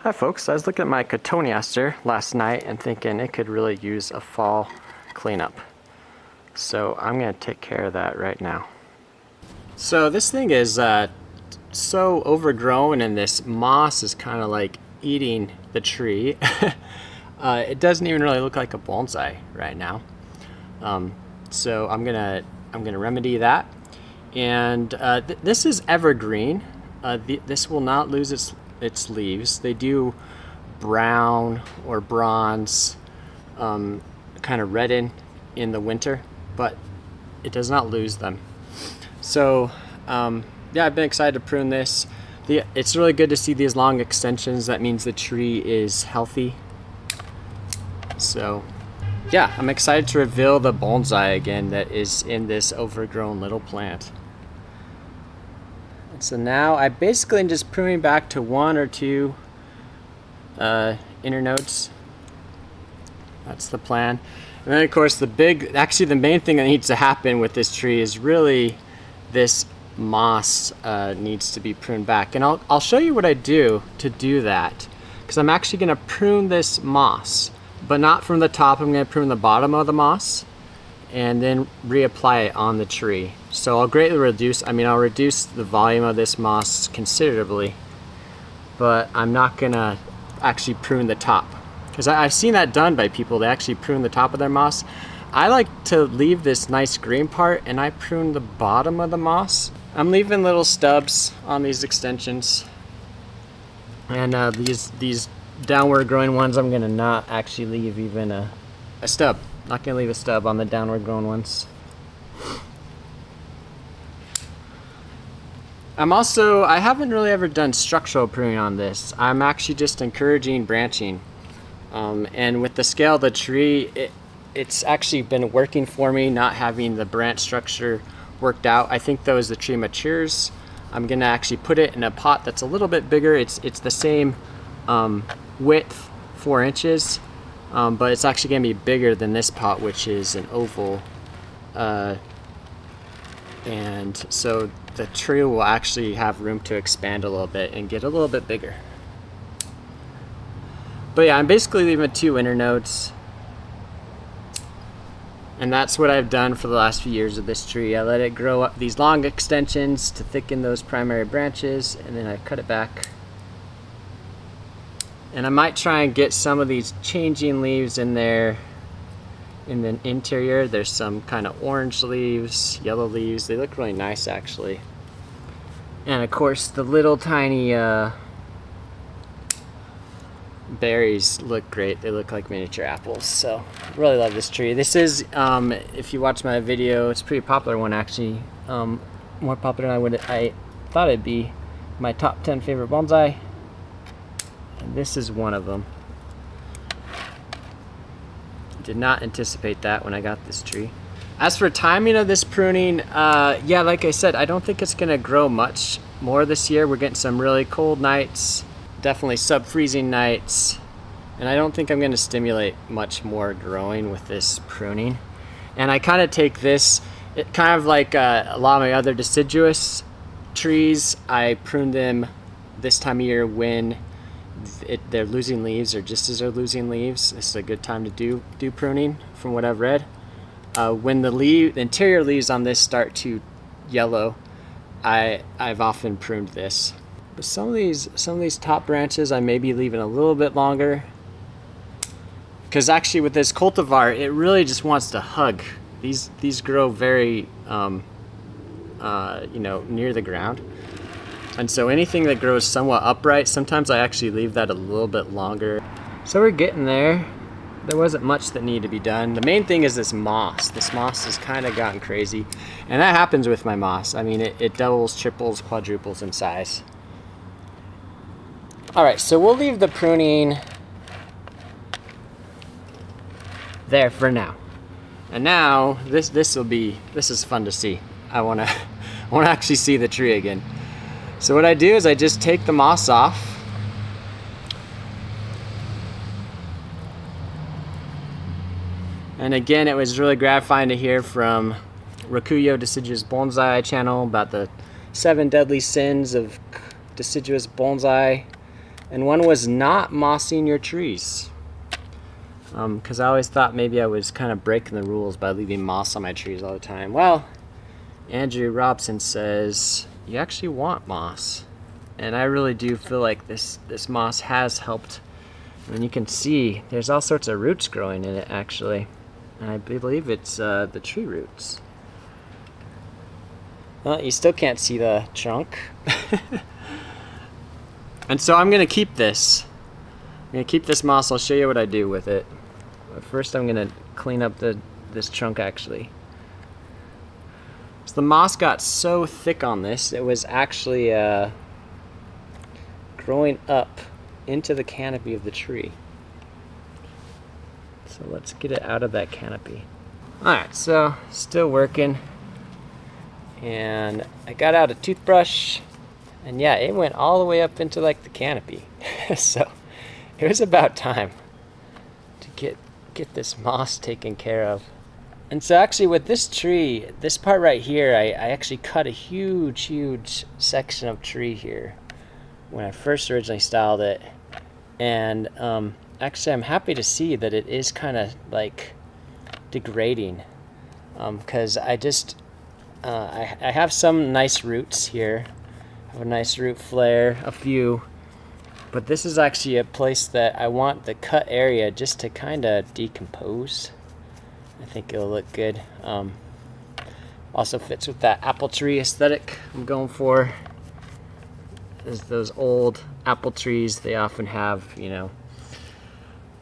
Hi folks, I was looking at my Cotoneaster last night and thinking it could really use a fall cleanup. So I'm going to take care of that right now. So this thing is so overgrown and this moss is kind of like eating the tree. It doesn't even really look like a bonsai right now. So I'm gonna remedy that. And this is evergreen. This will not lose its leaves. They do brown or bronze, kind of redden in the winter, but it does not lose them. So yeah, I've been excited to prune this. It's really good to see these long extensions. That means the tree is healthy. So yeah, I'm excited to reveal the bonsai again that is in this overgrown little plant. So now I basically am just pruning back to 1 or 2 internodes. That's the plan. And then of course the main thing that needs to happen with this tree is really this moss needs to be pruned back. And I'll show you what I do to do that. Because I'm actually going to prune this moss, but not from the top. I'm going to prune the bottom of the moss and then reapply it on the tree. So I'll greatly reduce, I'll reduce the volume of this moss considerably, but I'm not gonna actually prune the top. Because I've seen that done by people. They actually prune the top of their moss. I like to leave this nice green part and I prune the bottom of the moss. I'm leaving little stubs on these extensions. And these downward growing ones, I'm gonna not actually leave even a stub. Not gonna leave a stub on the downward grown ones. I haven't really ever done structural pruning on this. I'm actually just encouraging branching. And with the scale of the tree, it's actually been working for me, not having the branch structure worked out. I think though as the tree matures, I'm gonna actually put it in a pot that's a little bit bigger. It's the same width, 4 inches. But it's actually going to be bigger than this pot, which is an oval. And so the tree will actually have room to expand a little bit and get a little bit bigger. But yeah, I'm basically leaving 2 internodes. And that's what I've done for the last few years of this tree. I let it grow up these long extensions to thicken those primary branches, and then I cut it back. And I might try and get some of these changing leaves in there in the interior. There's some kind of orange leaves, yellow leaves. They look really nice actually. And of course the little tiny berries look great. They look like miniature apples. So really love this tree. This is, if you watch my video, it's a pretty popular one actually. More popular than I thought it'd be. My top 10 favorite bonsai. And this is one of them. Did not anticipate that when I got this tree. As for timing of this pruning, yeah, like I said, I don't think it's gonna grow much more this year. We're getting some really cold nights, definitely sub-freezing nights, and I don't think I'm gonna stimulate much more growing with this pruning. And I kind of take this, it kind of like a lot of my other deciduous trees, I prune them this time of year when they're losing leaves, or just as they're losing leaves. This is a good time to do pruning from what I've read. When the interior leaves on this start to yellow, I've often pruned this. But some of these top branches I may be leaving a little bit longer, because actually with this cultivar it really just wants to hug. These grow very near the ground. And so anything that grows somewhat upright, sometimes I actually leave that a little bit longer. So we're getting there. There wasn't much that needed to be done. The main thing is this moss. This moss has kind of gotten crazy. And that happens with my moss. I mean, it doubles, triples, quadruples in size. All right, so we'll leave the pruning there for now. And now, this is fun to see. I wanna actually see the tree again. So what I do is I just take the moss off. And again, it was really gratifying to hear from Rakuyo Deciduous Bonsai channel about the 7 deadly sins of deciduous bonsai. and one was not mossing your trees. Because I always thought maybe I was kind of breaking the rules by leaving moss on my trees all the time. Well, Andrew Robson says you actually want moss, and I really do feel like this moss has helped. I mean, you can see there's all sorts of roots growing in it actually, and I believe it's the tree roots. Well, you still can't see the trunk. And so I'm gonna keep this. I'm gonna keep this moss. I'll show you what I do with it. But first I'm gonna clean up this trunk actually. So the moss got so thick on this, it was actually growing up into the canopy of the tree. So let's get it out of that canopy. Alright, so still working. And I got out a toothbrush, and yeah, it went all the way up into like the canopy. So it was about time to get this moss taken care of. And so actually with this tree, this part right here, I actually cut a huge section of tree here when I first originally styled it. And actually I'm happy to see that it is kind of like degrading, because I have some nice roots here. I have a nice root flare, a few, but this is actually a place that I want the cut area just to kind of decompose. I think it'll look good. Also fits with that apple tree aesthetic I'm going for. As those old apple trees, they often have, you know,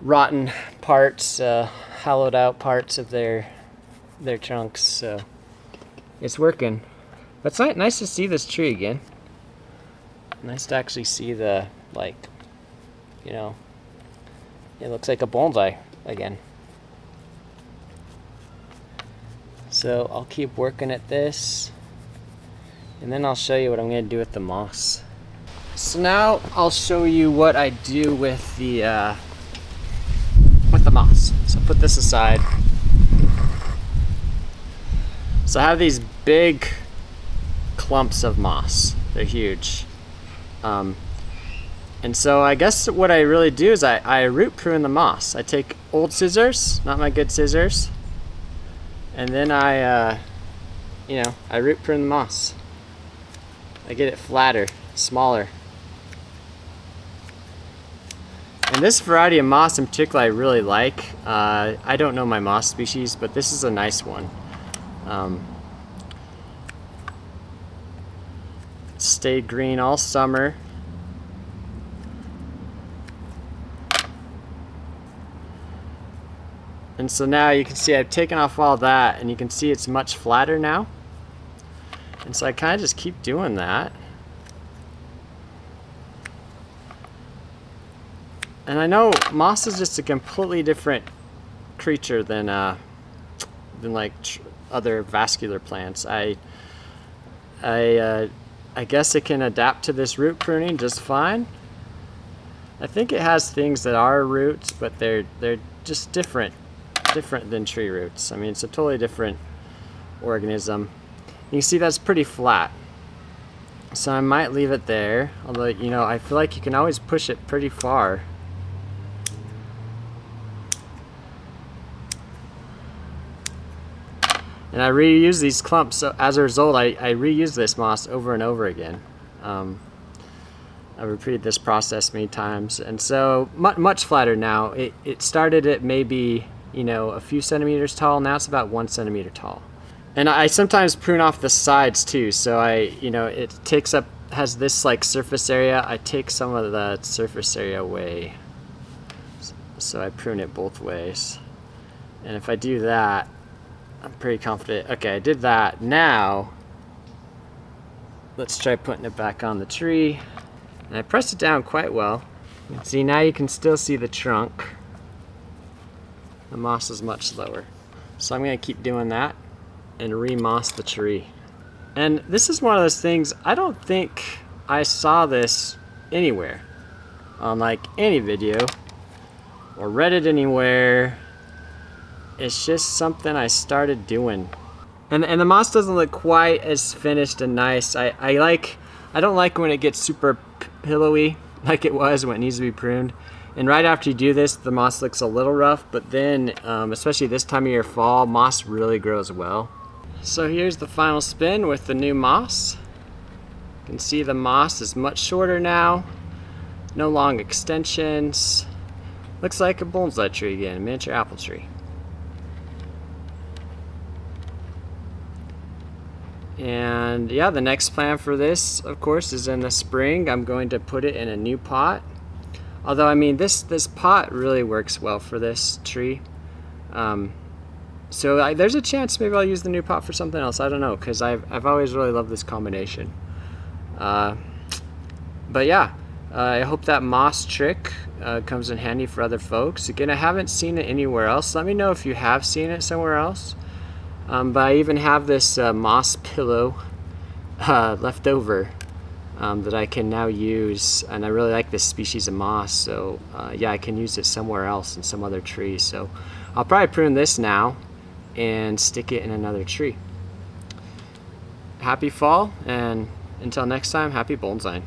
rotten parts, hollowed out parts of their trunks. So it's working. But it's nice to see this tree again. Nice to actually see the, like, you know, it looks like a bonsai again. So I'll keep working at this, and then I'll show you what I'm going to do with the moss. So now I'll show you what I do with the moss. So put this aside. So I have these big clumps of moss. They're huge. And so I guess what I really do is I root prune the moss. I take old scissors, not my good scissors, and then I root prune the moss. I get it flatter, smaller. And this variety of moss in particular I really like. I don't know my moss species, but this is a nice one. Stayed green all summer. And so now you can see I've taken off all that, and you can see it's much flatter now. And so I kind of just keep doing that. And I know moss is just a completely different creature than like other vascular plants. I guess it can adapt to this root pruning just fine. I think it has things that are roots, but they're just different than tree roots. I mean, it's a totally different organism. You can see that's pretty flat. So I might leave it there, although, you know, I feel like you can always push it pretty far. And I reuse these clumps, so as a result I reuse this moss over and over again. I've repeated this process many times, and so much flatter now. It started at maybe, you know, a few centimeters tall. Now it's about 1 centimeter tall. And I sometimes prune off the sides too, so it has this like surface area. I take some of the surface area away, so I prune it both ways. And if I do that, I'm pretty confident. Okay, I did that. Now let's try putting it back on the tree. And I pressed it down quite well. See, now you can still see the trunk. The moss is much lower. So I'm going to keep doing that and re-moss the tree. And this is one of those things, I don't think I saw this anywhere on like any video or read it anywhere. It's just something I started doing. And the moss doesn't look quite as finished and nice. I don't like when it gets super pillowy like it was when it needs to be pruned. And right after you do this, the moss looks a little rough, but then, especially this time of year, fall, moss really grows well. So here's the final spin with the new moss. You can see the moss is much shorter now. No long extensions. Looks like a bonsai tree again, a miniature apple tree. And yeah, the next plan for this, of course, is in the spring. I'm going to put it in a new pot. Although, I mean, this pot really works well for this tree. So there's a chance maybe I'll use the new pot for something else. I don't know, because I've always really loved this combination. But yeah, I hope that moss trick comes in handy for other folks. Again, I haven't seen it anywhere else. Let me know if you have seen it somewhere else. But I even have this moss pillow left over that I can now use, and I really like this species of moss, so yeah, I can use it somewhere else in some other tree. So I'll probably prune this now and stick it in another tree. Happy fall, and until next time, happy bonsai.